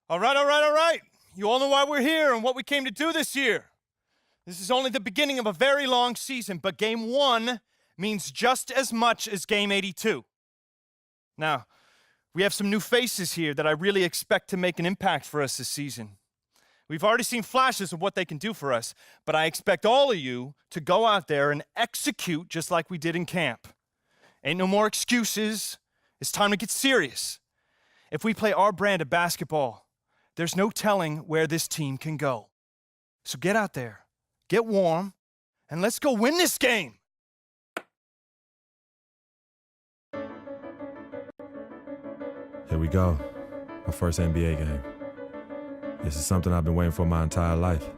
All right, all right, all right. You all know why we're here and what we came to do this year. This is only the beginning of a very long season, but Game 1 means just as much as Game 82. Now, we have some new faces here that I really expect to make an impact for us this season. We've already seen flashes of what they can do for us, but I expect all of you to go out there and execute just like we did in camp. Ain't no more excuses. It's time to get serious. If we play our brand of basketball, there's no telling where this team can go. So get out there, get warm, and let's go win this game. Here we go, my first NBA game. This is something I've been waiting for my entire life.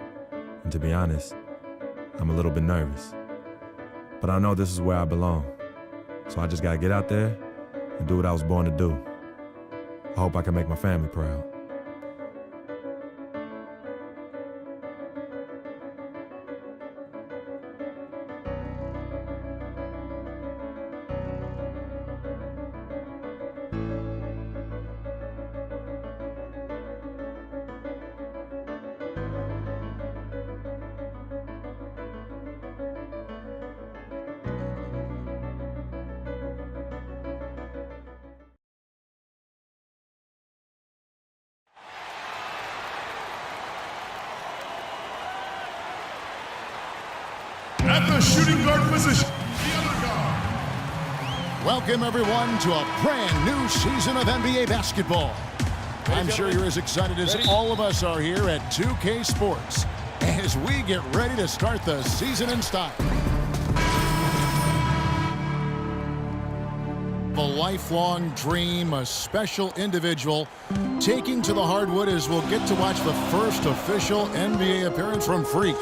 And to be honest, I'm a little bit nervous. But I know this is where I belong. So I just gotta get out there and do what I was born to do. I hope I can make my family proud. At the shooting guard position, the other guard. Welcome, everyone, to a brand new season of NBA basketball. I'm sure you're as excited as all of us are here at 2K Sports as we get ready to start the season in style. A lifelong dream, a special individual taking to the hardwood as we'll get to watch the first official NBA appearance from Freak.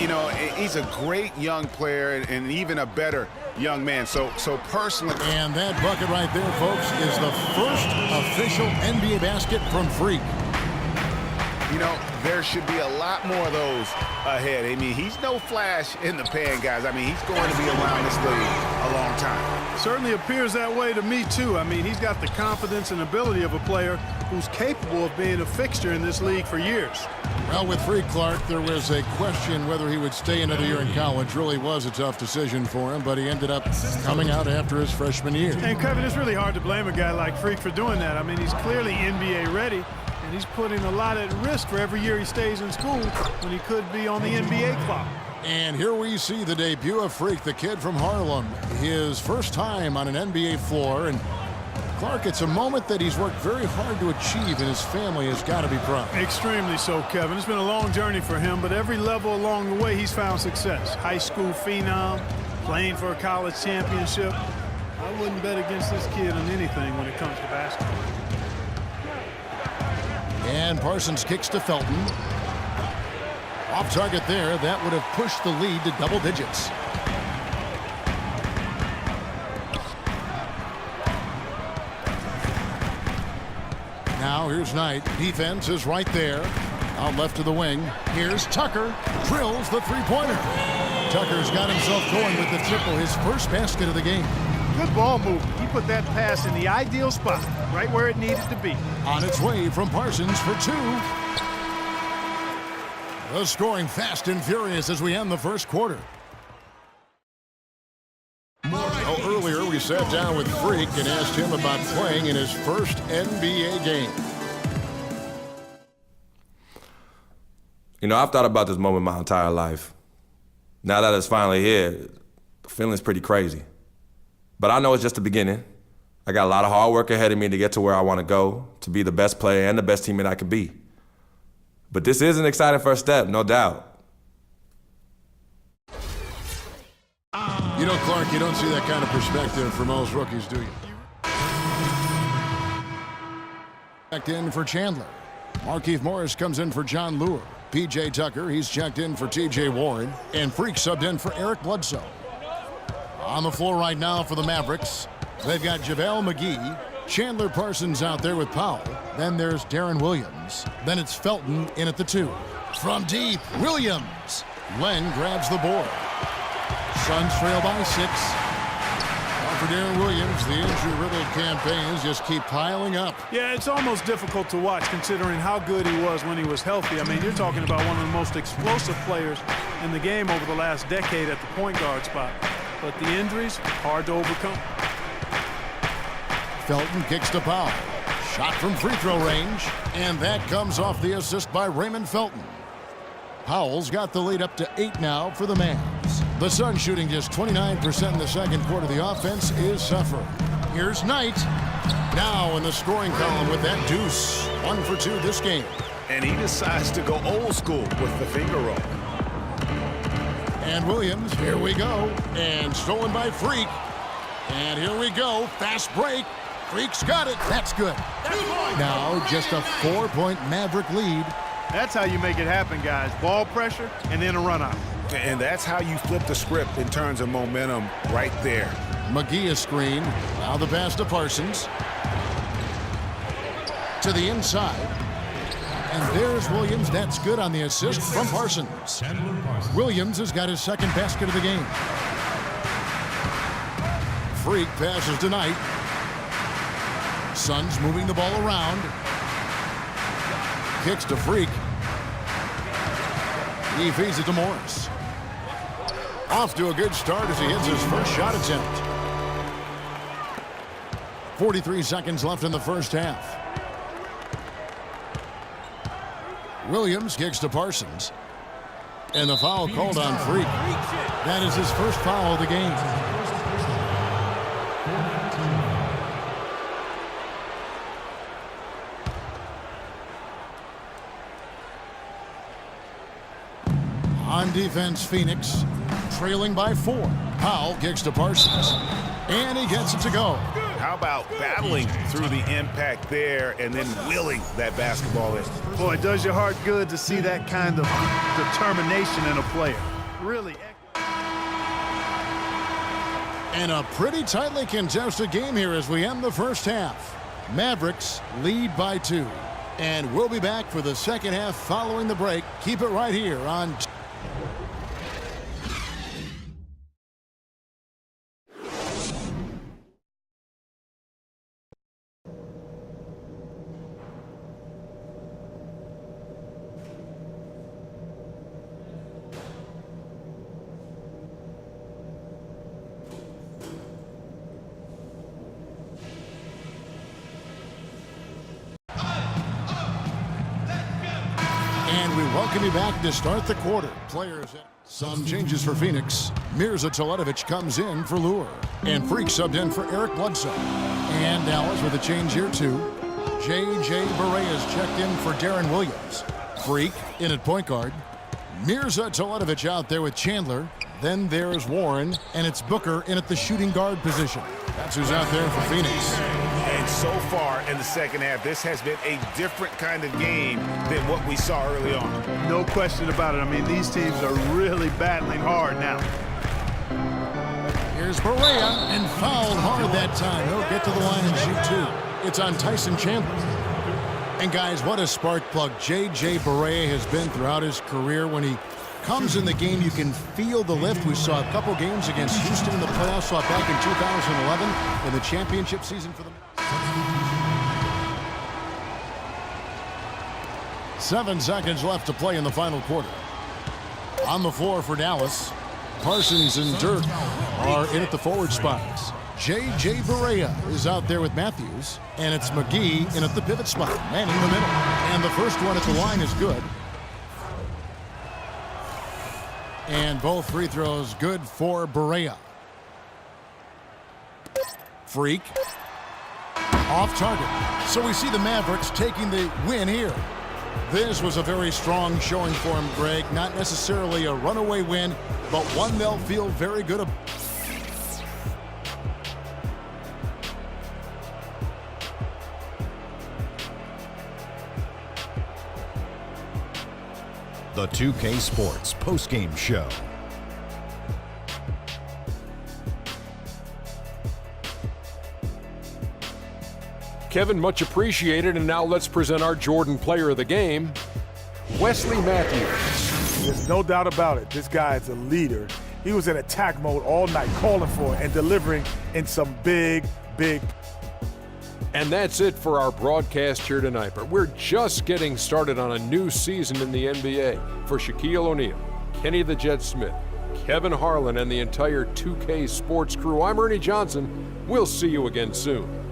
You know, he's a great young player and even a better young man. So personally... And that bucket right there, folks, is the first official NBA basket from Freak. You know, there should be a lot more of those ahead. I mean, he's no flash in the pan, guys. I mean, he's going to be around this league a long time. Certainly appears that way to me, too. I mean, he's got the confidence and ability of a player who's capable of being a fixture in this league for years. Well, with Freak Clark, there was a question whether he would stay another year in college. Really was a tough decision for him, but he ended up coming out after his freshman year. And, Kevin, it's really hard to blame a guy like Freak for doing that. I mean, he's clearly NBA ready, and he's putting a lot at risk for every year he stays in school when he could be on the NBA clock. And here we see the debut of Freak, the kid from Harlem. His first time on an NBA floor. And Clark, it's a moment that he's worked very hard to achieve, and his family has got to be proud. Extremely so, Kevin. It's been a long journey for him, but every level along the way, he's found success. High school phenom, playing for a college championship. I wouldn't bet against this kid on anything when it comes to basketball. And Parsons kicks to Felton. Off target there. That would have pushed the lead to double digits. Now here's Knight. Defense is right there. Out left to the wing. Here's Tucker. Drills the three-pointer. Tucker's got himself going with the triple, his first basket of the game. Good ball movement. He put that pass in the ideal spot, right where it needed to be. On its way from Parsons for two. The scoring fast and furious as we end the first quarter. Oh, earlier we sat down with Freak and asked him about playing in his first NBA game. You know, I've thought about this moment my entire life. Now that it's finally here, the feeling's pretty crazy. But I know it's just the beginning. I got a lot of hard work ahead of me to get to where I want to go, to be the best player and the best teammate I could be. But this is an exciting first step, no doubt. You know, Clark, you don't see that kind of perspective for most rookies, do you? Checked in for Chandler. Markieff Morris comes in for John Lure. P.J. Tucker, he's checked in for T.J. Warren. And Freak subbed in for Eric Bledsoe. On the floor right now for the Mavericks, they've got JaVale McGee. Chandler Parsons out there with Powell. Then there's Darren Williams. Then it's Felton in at the two. From deep, Williams. Len grabs the board. Suns trail by 6. for Darren Williams. The injury-riddled campaigns just keep piling up. Yeah, it's almost difficult to watch considering how good he was when he was healthy. I mean, you're talking about one of the most explosive players in the game over the last decade at the point guard spot. But the injuries, hard to overcome. Felton kicks to Powell. Shot from free throw range, and that comes off the assist by Raymond Felton. Powell's got the lead up to 8 now for the Mavs. The Suns shooting just 29% in the second quarter. The offense is suffering. Here's Knight. Now in the scoring column with that deuce. 1 for 2 this game. And he decides to go old school with the finger roll. And Williams, here we go. And stolen by Freak. And here we go. Fast break. Freak's got it. That's good. Now just a 4-point Maverick lead. That's how you make it happen, guys. Ball pressure and then a run out. And that's how you flip the script in terms of momentum right there. McGee a screen. Now the pass to Parsons. To the inside. And there's Williams. That's good on the assist from Parsons. Williams has got his second basket of the game. Freak passes to Knight. Suns moving the ball around. Kicks to Freak. He feeds it to Morris. Off to a good start as he hits his first shot attempt. 43 seconds left in the first half. Williams kicks to Parsons. And the foul called on Freak. That is his first foul of the game. On defense, Phoenix trailing by 4. Powell kicks to Parsons. And he gets it to go. How about battling through the impact there and then willing that basketball in? Boy, it does your heart good to see that kind of determination in a player. Really. And a pretty tightly contested game here as we end the first half. Mavericks lead by 2. And we'll be back for the second half following the break. Keep it right here on... And we welcome you back to start the quarter. Players, some changes for Phoenix. Mirza Teletovic comes in for Lure. And Freak subbed in for Eric Bledsoe. And Dallas with a change here too. J.J. Barea is checked in for Darren Williams. Freak in at point guard. Mirza Teletovic out there with Chandler. Then there's Warren. And it's Booker in at the shooting guard position. That's who's out there for Phoenix. And so far in the second half, this has been a different kind of game than what we saw early on. No question about it. I mean, these teams are really battling hard now. Here's Barea, and fouled hard that time. He'll get to the line and shoot 2. It's on Tyson Chandler. And guys, what a spark plug J.J. Barea has been throughout his career. When he comes in the game, you can feel the lift. We saw a couple games against Houston in the playoffs, saw it back in 2011 in the championship season for them. 7 seconds left to play in the final quarter. On the floor for Dallas, Parsons and Dirk are in at the forward spots. J.J. Barea is out there with Matthews, and it's McGee in at the pivot spot, man in the middle. And the first one at the line is good. And both free throws good for Barea. Freak. Off target. So we see the Mavericks taking the win here. This was a very strong showing for him, Greg. Not necessarily a runaway win, but one they'll feel very good about. The 2K Sports postgame show. Kevin, much appreciated, and now let's present our Jordan Player of the Game, Wesley Matthews. There's no doubt about it. This guy is a leader. he was in attack mode all night, calling for it and delivering in some big. And that's it for our broadcast here tonight. But we're just getting started on a new season in the NBA. For Shaquille O'Neal, Kenny the Jet Smith, Kevin Harlan, and the entire 2K Sports crew, I'm Ernie Johnson. We'll see you again soon.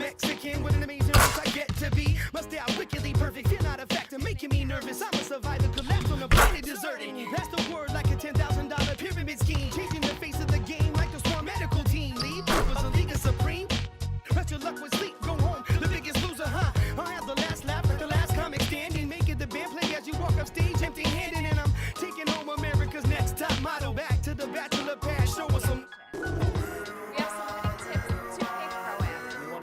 Mexican with an amazing race I get to be. My style wickedly perfect, you're not a factor, making me nervous. I'm